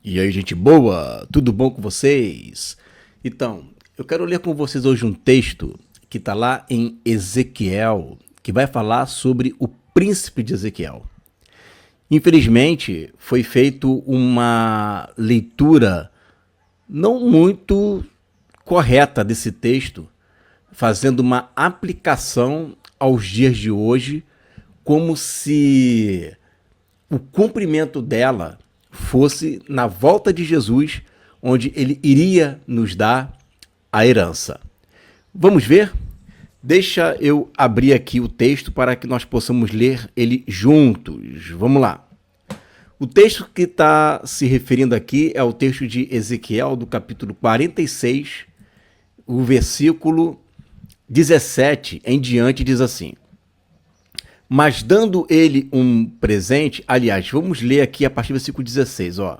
E aí, gente boa? Tudo bom com vocês? Então, eu quero ler com vocês hoje um texto que está lá em Ezequiel, que vai falar sobre o príncipe de Ezequiel. Infelizmente, foi feito uma leitura não muito correta desse texto, fazendo uma aplicação aos dias de hoje, como se o cumprimento dela fosse na volta de Jesus, onde ele iria nos dar a herança. Vamos ver? Deixa eu abrir aqui o texto para que nós possamos ler ele juntos. Vamos lá. O texto que está se referindo aqui é o texto de Ezequiel, do capítulo 46, o versículo 17 em diante diz assim: mas dando ele um presente, aliás, vamos ler aqui a partir do versículo 16, ó.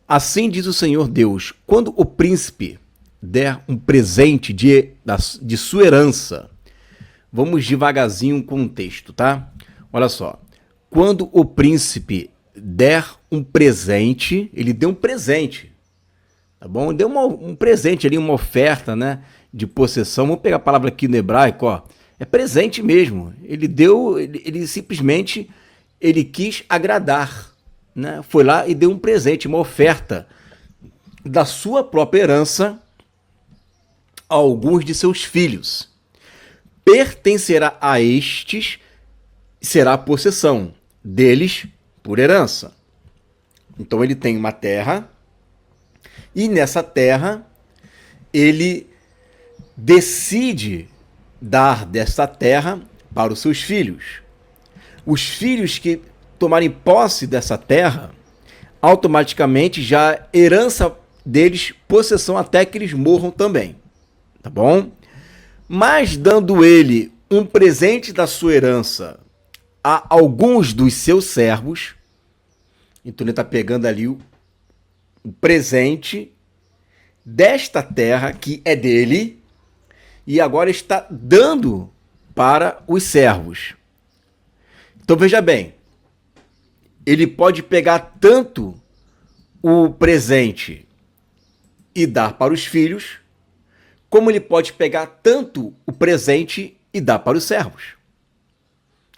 Assim diz o Senhor Deus, quando o príncipe der um presente de sua herança, vamos devagarzinho com o texto, tá? Olha só, quando o príncipe der um presente, ele deu um presente, tá bom? Deu um presente ali, uma oferta, né, de possessão. Vamos pegar a palavra aqui no hebraico, ó. É presente mesmo. Ele deu, ele simplesmente, ele quis agradar, né? Foi lá e deu um presente, uma oferta da sua própria herança a alguns de seus filhos. Pertencerá a estes, será a possessão deles por herança. Então ele tem uma terra e nessa terra ele decide dar desta terra para os seus filhos. Os filhos que tomarem posse dessa terra, automaticamente já herança deles, possessão até que eles morram também, tá bom? Mas dando ele um presente da sua herança a alguns dos seus servos, então ele está pegando ali o presente desta terra que é dele, e agora está dando para os servos. Então veja bem, ele pode pegar tanto o presente e dar para os filhos, como ele pode pegar tanto o presente e dar para os servos.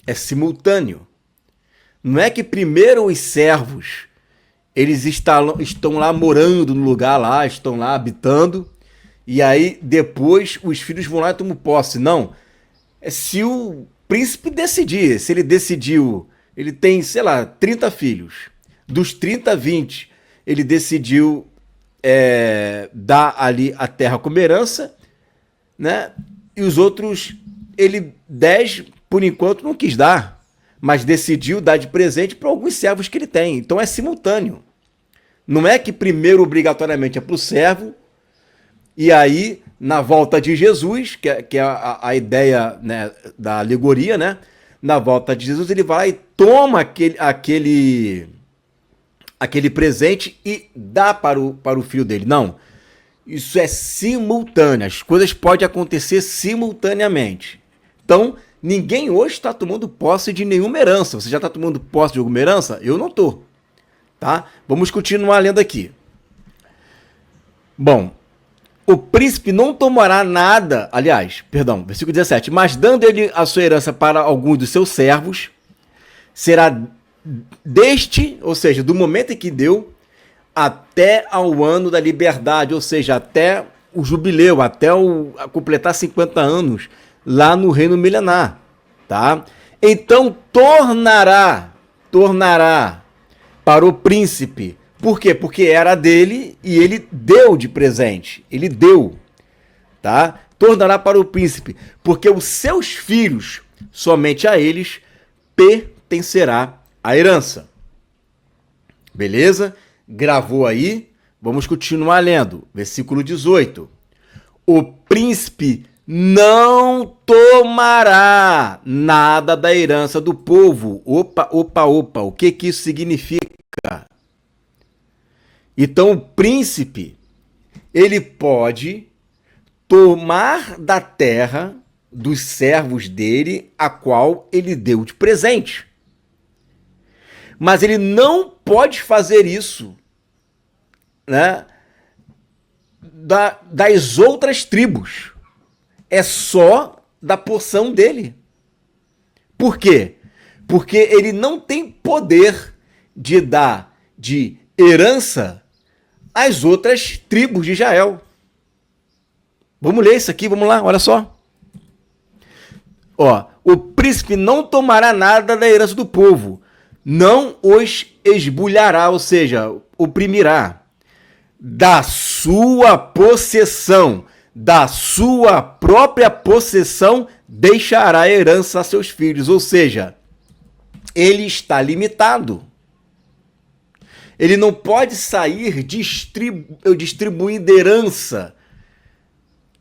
É simultâneo. Não é que primeiro os servos, eles estão lá morando no lugar lá, estão lá habitando, e aí depois os filhos vão lá e tomam posse. Não. É se o príncipe decidir. Se ele decidiu, ele tem, sei lá, 30 filhos. Dos 30, 20, ele decidiu dar ali a terra como herança, né? E os outros, ele 10, por enquanto, não quis dar, mas decidiu dar de presente para alguns servos que ele tem. Então é simultâneo. Não é que primeiro obrigatoriamente é para o servo, e aí, na volta de Jesus, que é a ideia, né, da alegoria, né? Na volta de Jesus, ele vai e toma aquele presente e dá para o filho dele. Não, isso é simultâneo. As coisas podem acontecer simultaneamente. Então, ninguém hoje está tomando posse de nenhuma herança. Você já está tomando posse de alguma herança? Eu não estou. Tá? Vamos continuar lendo aqui. Bom, o príncipe não tomará nada, aliás, perdão, versículo 17, mas dando ele a sua herança para alguns dos seus servos, será deste, ou seja, do momento em que deu, até ao ano da liberdade, ou seja, até o jubileu, até completar 50 anos lá no reino milenar, tá? Então tornará para o príncipe. Por quê? Porque era dele e ele deu de presente. Ele deu, tá? Tornará para o príncipe, porque os seus filhos, somente a eles, pertencerá a herança. Beleza? Gravou aí? Vamos continuar lendo. Versículo 18. O príncipe não tomará nada da herança do povo. Opa. O que isso significa? Então o príncipe, ele pode tomar da terra dos servos dele, a qual ele deu de presente. Mas ele não pode fazer isso né, das outras tribos. É só da porção dele. Por quê? Porque ele não tem poder de dar de herança às outras tribos de Israel. Vamos ler isso aqui, vamos lá, olha só. Ó, o príncipe não tomará nada da herança do povo, não os esbulhará, ou seja, oprimirá, da sua possessão, da sua própria possessão, deixará a herança a seus filhos, ou seja, ele está limitado. Ele não pode sair distribuindo herança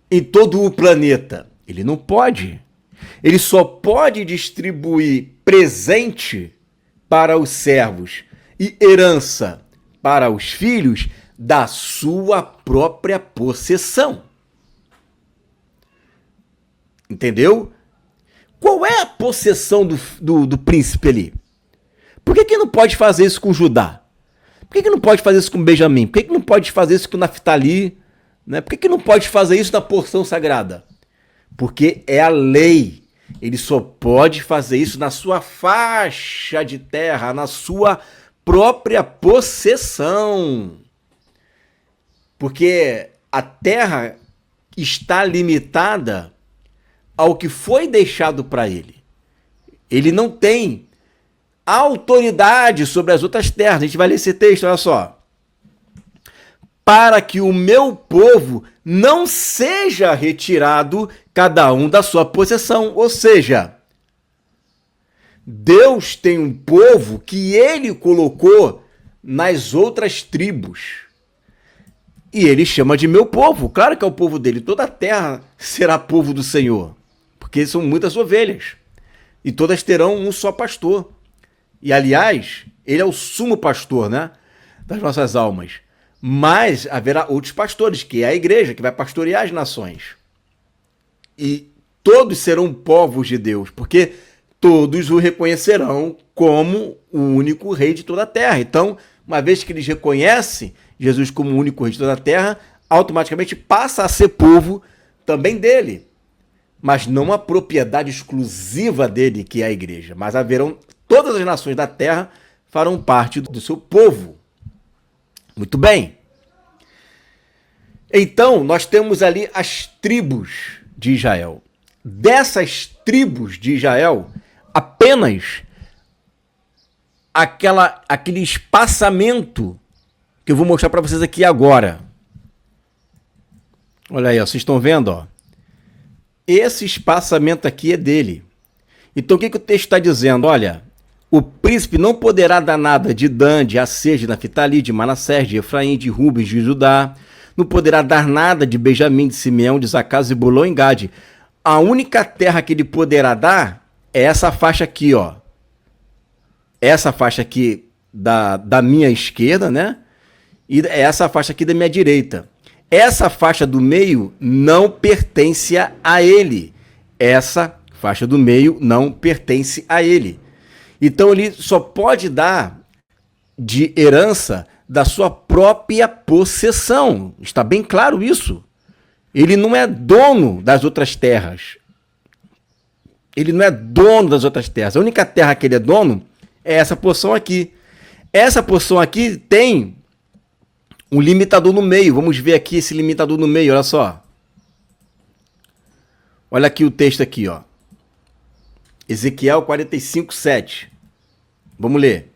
em todo o planeta. Ele não pode. Ele só pode distribuir presente para os servos e herança para os filhos da sua própria possessão. Entendeu? Qual é a possessão do príncipe ali? Por que não pode fazer isso com Judá? Por que não pode fazer isso com Benjamim? Por que não pode fazer isso com Naftali? Né? Por que não pode fazer isso na porção sagrada? Porque é a lei. Ele só pode fazer isso na sua faixa de terra, na sua própria possessão. Porque a terra está limitada ao que foi deixado para ele. Ele não tem autoridade sobre as outras terras. A gente vai ler esse texto, olha só. Para que o meu povo não seja retirado cada um da sua possessão. Ou seja, Deus tem um povo que ele colocou nas outras tribos. E ele chama de meu povo. Claro que é o povo dele. Toda a terra será povo do Senhor. Porque são muitas ovelhas. E todas terão um só pastor. E, aliás, ele é o sumo pastor, né, das nossas almas. Mas haverá outros pastores, que é a igreja, que vai pastorear as nações. E todos serão povos de Deus, porque todos o reconhecerão como o único rei de toda a terra. Então, uma vez que eles reconhecem Jesus como o único rei de toda a terra, automaticamente passa a ser povo também dele. Mas não a propriedade exclusiva dele, que é a igreja. Mas haverão, todas as nações da terra farão parte do seu povo. Muito bem. Então, nós temos ali as tribos de Israel. Dessas tribos de Israel, apenas aquele espaçamento que eu vou mostrar para vocês aqui agora. Olha aí, ó, vocês estão vendo? Ó? Esse espaçamento aqui é dele. Então, o que o texto está dizendo? Olha, o príncipe não poderá dar nada de Dan, de Aser, de Naftali, de Manassés, de Efraim, de Rubens, de Judá. Não poderá dar nada de Benjamim, de Simeão, de Zaccar, Zebulon e Gade. A única terra que ele poderá dar é essa faixa aqui, ó. Essa faixa aqui da minha esquerda, né? E é essa faixa aqui da minha direita. Essa faixa do meio não pertence a ele. Essa faixa do meio não pertence a ele. Então ele só pode dar de herança da sua própria possessão. Está bem claro isso. Ele não é dono das outras terras. Ele não é dono das outras terras. A única terra que ele é dono é essa porção aqui. Essa porção aqui tem um limitador no meio. Vamos ver aqui esse limitador no meio, olha só. Olha aqui o texto aqui, ó. Ezequiel 45, 7. Vamos ler.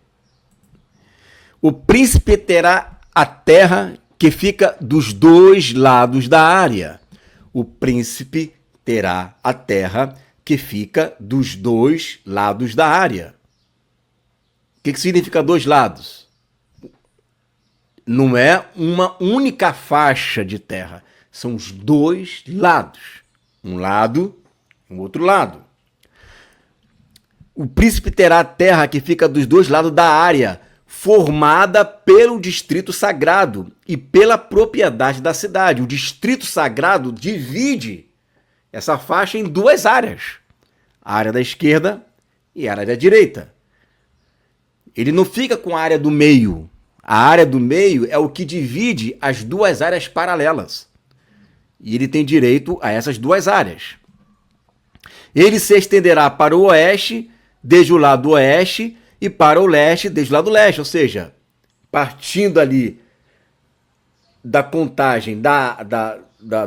O príncipe terá a terra que fica dos dois lados da área. O príncipe terá a terra que fica dos dois lados da área. O que significa dois lados? Não é uma única faixa de terra. São os dois lados. Um lado e um outro lado. O príncipe terá a terra que fica dos dois lados da área, formada pelo distrito sagrado e pela propriedade da cidade. O distrito sagrado divide essa faixa em duas áreas. A área da esquerda e a área da direita. Ele não fica com a área do meio. A área do meio é o que divide as duas áreas paralelas. E ele tem direito a essas duas áreas. Ele se estenderá para o oeste, desde o lado oeste, e para o leste, desde o lado leste. Ou seja, partindo ali da contagem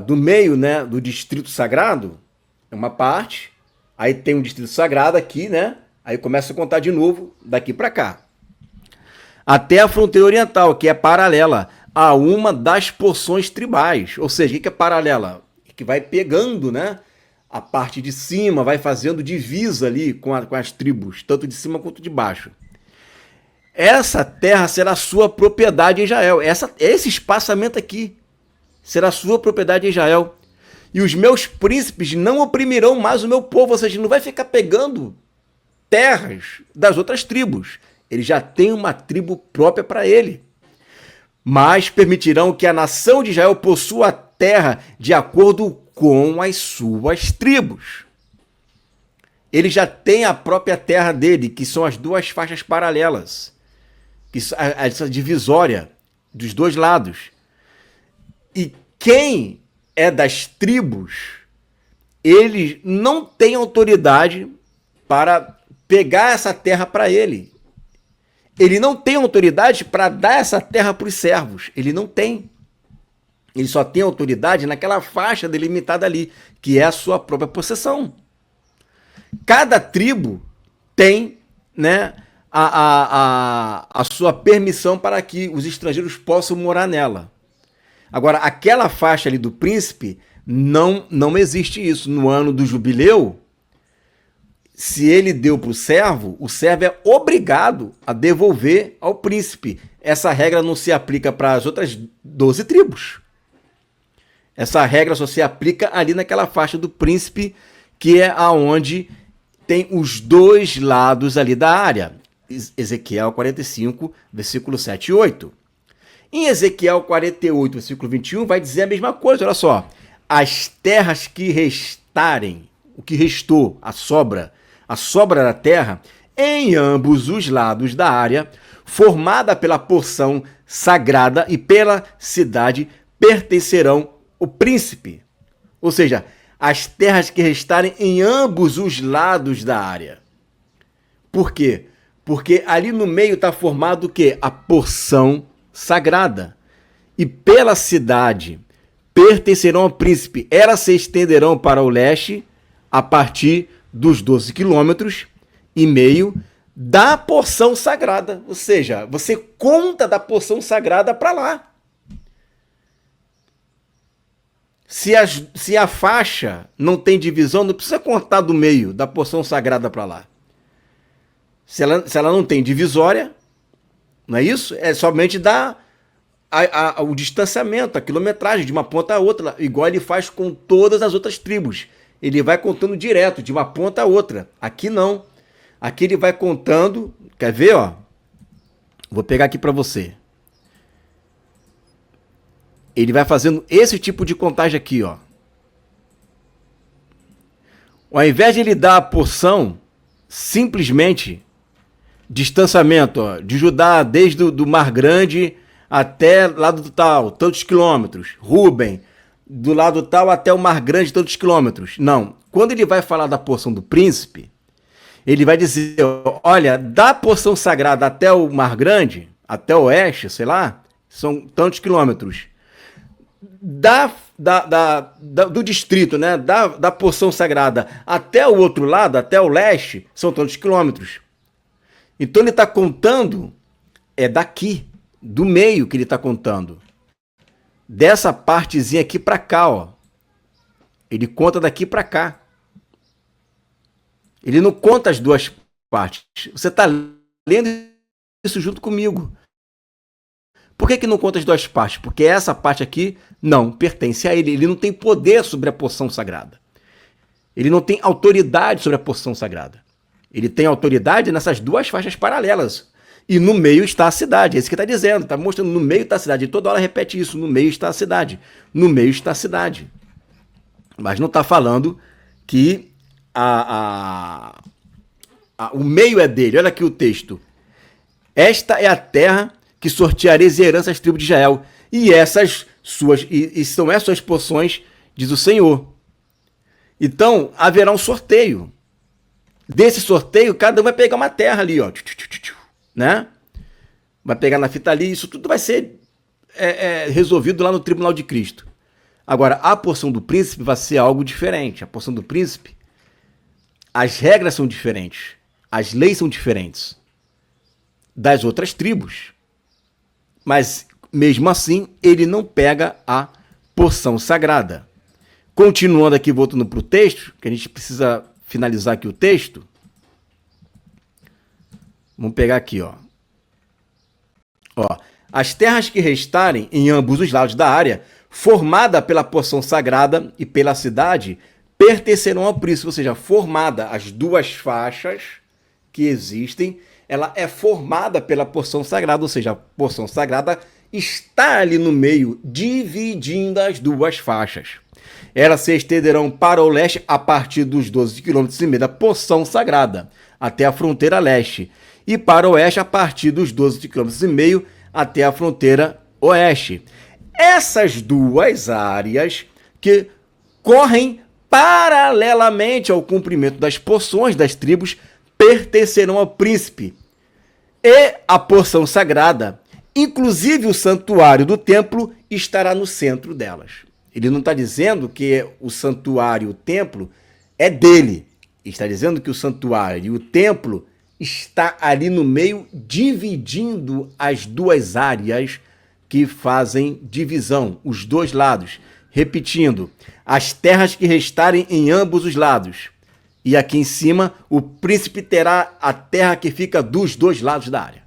do meio, né, do Distrito Sagrado, é uma parte, aí tem um Distrito Sagrado aqui, né? Aí começa a contar de novo daqui para cá. Até a fronteira oriental, que é paralela a uma das porções tribais. Ou seja, o que é paralela? Que vai pegando, né, a parte de cima, vai fazendo divisa ali com as tribos, tanto de cima quanto de baixo. Essa terra será sua propriedade em Israel. Esse espaçamento aqui será sua propriedade em Israel. E os meus príncipes não oprimirão mais o meu povo. Ou seja, não vai ficar pegando terras das outras tribos. Ele já tem uma tribo própria para ele. Mas permitirão que a nação de Israel possua a terra de acordo com as suas tribos. Ele já tem a própria terra dele, que são as duas faixas paralelas, que essa divisória dos dois lados. E quem é das tribos, ele não tem autoridade para pegar essa terra para ele. Ele não tem autoridade para dar essa terra para os servos. Ele não tem. Ele só tem autoridade naquela faixa delimitada ali, que é a sua própria possessão. Cada tribo tem, né, a sua permissão para que os estrangeiros possam morar nela. Agora, aquela faixa ali do príncipe, não existe isso. No ano do jubileu, se ele deu para o servo é obrigado a devolver ao príncipe. Essa regra não se aplica para as outras 12 tribos. Essa regra só se aplica ali naquela faixa do príncipe, que é aonde tem os dois lados ali da área. Ezequiel 45, versículo 7 e 8. Em Ezequiel 48, versículo 21, vai dizer a mesma coisa. Olha só. As terras que restarem, o que restou, a sobra da terra, em ambos os lados da área, formada pela porção sagrada e pela cidade, pertencerão ao príncipe. Ou seja, as terras que restarem em ambos os lados da área. Por quê? Porque ali no meio está formado o quê? A porção sagrada. E pela cidade pertencerão ao príncipe. Elas se estenderão para o leste a partir dos 12 quilômetros e meio da porção sagrada. Ou seja, você conta da porção sagrada para lá. Se a faixa não tem divisão, não precisa contar do meio da porção sagrada para lá. Se ela não tem divisória, não é isso? É somente dar o distanciamento, a quilometragem de uma ponta a outra, igual ele faz com todas as outras tribos. Ele vai contando direto, de uma ponta a outra. Aqui não. Aqui ele vai contando, quer ver, ó? Vou pegar aqui para você. Ele vai fazendo esse tipo de contagem aqui, ó. Ao invés de ele dar a porção, simplesmente, distanciamento, ó, de Judá desde do Mar Grande até lado tal, tantos quilômetros. Ruben, do lado tal até o Mar Grande, tantos quilômetros. Não. Quando ele vai falar da porção do príncipe, ele vai dizer, olha, da porção sagrada até o Mar Grande, até o oeste, sei lá, são tantos quilômetros. Do distrito, né, da porção sagrada até o outro lado, até o leste, são tantos quilômetros. Então ele está contando, é daqui, do meio que ele está contando. Dessa partezinha aqui para cá, ó. Ele conta daqui para cá. Ele não conta as duas partes. Você está lendo isso junto comigo. Por que não conta as duas partes? Porque essa parte aqui não pertence a ele. Ele não tem poder sobre a porção sagrada. Ele não tem autoridade sobre a porção sagrada. Ele tem autoridade nessas duas faixas paralelas. E no meio está a cidade. É isso que está dizendo. Está mostrando no meio está a cidade. E toda hora repete isso. No meio está a cidade. No meio está a cidade. Mas não está falando que o meio é dele. Olha aqui o texto. Esta é a terra que sorteareis a herança às tribos de Israel. E são essas porções, diz o Senhor. Então, haverá um sorteio. Desse sorteio, cada um vai pegar uma terra ali, ó, né? Vai pegar na fita ali, isso tudo vai ser resolvido lá no Tribunal de Cristo. Agora, a porção do príncipe vai ser algo diferente. A porção do príncipe, as regras são diferentes, as leis são diferentes das outras tribos. Mas, mesmo assim, ele não pega a porção sagrada. Continuando aqui, voltando para o texto, que a gente precisa finalizar aqui o texto. Vamos pegar aqui, ó. As terras que restarem em ambos os lados da área, formada pela porção sagrada e pela cidade, pertencerão ao príncipe. Ou seja, formada as duas faixas que existem, ela é formada pela porção sagrada, ou seja, a porção sagrada está ali no meio, dividindo as duas faixas. Elas se estenderão para o leste a partir dos 12,5 km da porção sagrada, até a fronteira leste, e para o oeste a partir dos 12,5 km até a fronteira oeste. Essas duas áreas que correm paralelamente ao cumprimento das porções das tribos pertencerão ao príncipe. E a porção sagrada, inclusive o santuário do templo, estará no centro delas. Ele não está dizendo que o santuário, o templo, é dele. Ele está dizendo que o santuário e o templo está ali no meio, dividindo as duas áreas que fazem divisão, os dois lados. Repetindo, as terras que restarem em ambos os lados. E aqui em cima, o príncipe terá a terra que fica dos dois lados da área.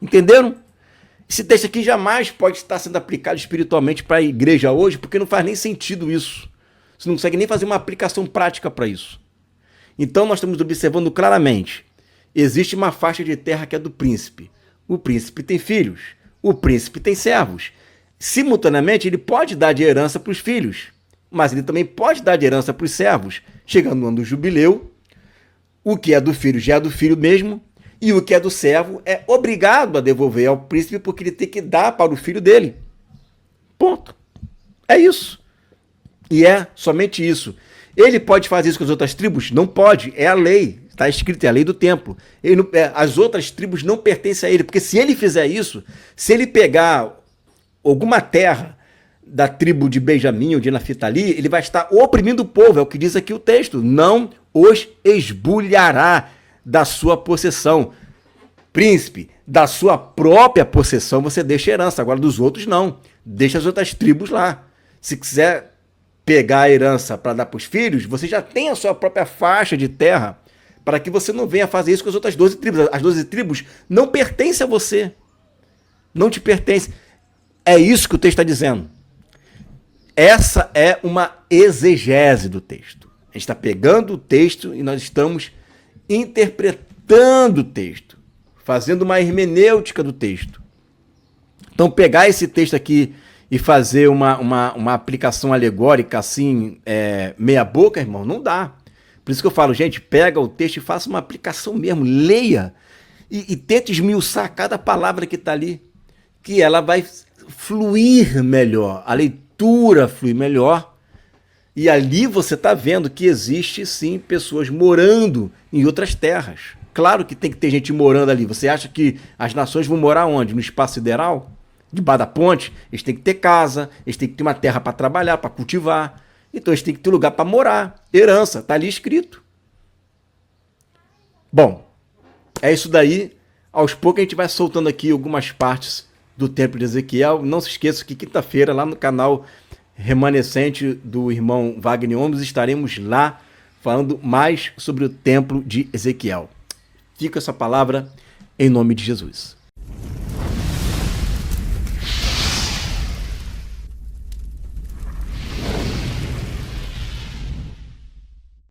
Entenderam? Esse texto aqui jamais pode estar sendo aplicado espiritualmente para a igreja hoje, porque não faz nem sentido isso. Você não consegue nem fazer uma aplicação prática para isso. Então, nós estamos observando claramente. Existe uma faixa de terra que é do príncipe. O príncipe tem filhos. O príncipe tem servos. Simultaneamente, ele pode dar de herança para os filhos, mas ele também pode dar de herança para os servos. Chegando no ano do jubileu, o que é do filho já é do filho mesmo, e o que é do servo é obrigado a devolver ao príncipe porque ele tem que dar para o filho dele. Ponto. É isso. E é somente isso. Ele pode fazer isso com as outras tribos? Não pode. É a lei. Está escrito, é a lei do templo. As outras tribos não pertencem a ele, porque se ele fizer isso, se ele pegar alguma terra da tribo de Benjamim ou de Naftali, ele vai estar oprimindo o povo, é o que diz aqui o texto. Não os esbulhará da sua possessão. Príncipe, da sua própria possessão você deixa herança, agora dos outros não. Deixa as outras tribos lá. Se quiser pegar a herança para dar para os filhos, você já tem a sua própria faixa de terra, para que você não venha fazer isso com as outras 12 tribos. As 12 tribos não pertencem a você. Não te pertencem. É isso que o texto está dizendo. Essa é uma exegese do texto. A gente está pegando o texto e nós estamos interpretando o texto, fazendo uma hermenêutica do texto. Então, pegar esse texto aqui e fazer uma aplicação alegórica assim, meia boca, irmão, não dá. Por isso que eu falo, gente, pega o texto e faça uma aplicação mesmo, leia e tente esmiuçar cada palavra que está ali, que ela vai fluir melhor, a leitura flui melhor, e ali você está vendo que existe sim pessoas morando em outras terras. Claro que tem que ter gente morando ali. Você acha que as nações vão morar onde? No espaço sideral? Debaixo da ponte? Eles têm que ter casa, eles têm que ter uma terra para trabalhar, para cultivar. Então eles têm que ter lugar para morar. Herança, está ali escrito. Bom, é isso daí. Aos poucos a gente vai soltando aqui algumas partes do Templo de Ezequiel. Não se esqueça que quinta-feira, lá no canal remanescente do irmão Wagner Omos, estaremos lá falando mais sobre o Templo de Ezequiel. Fica essa palavra em nome de Jesus.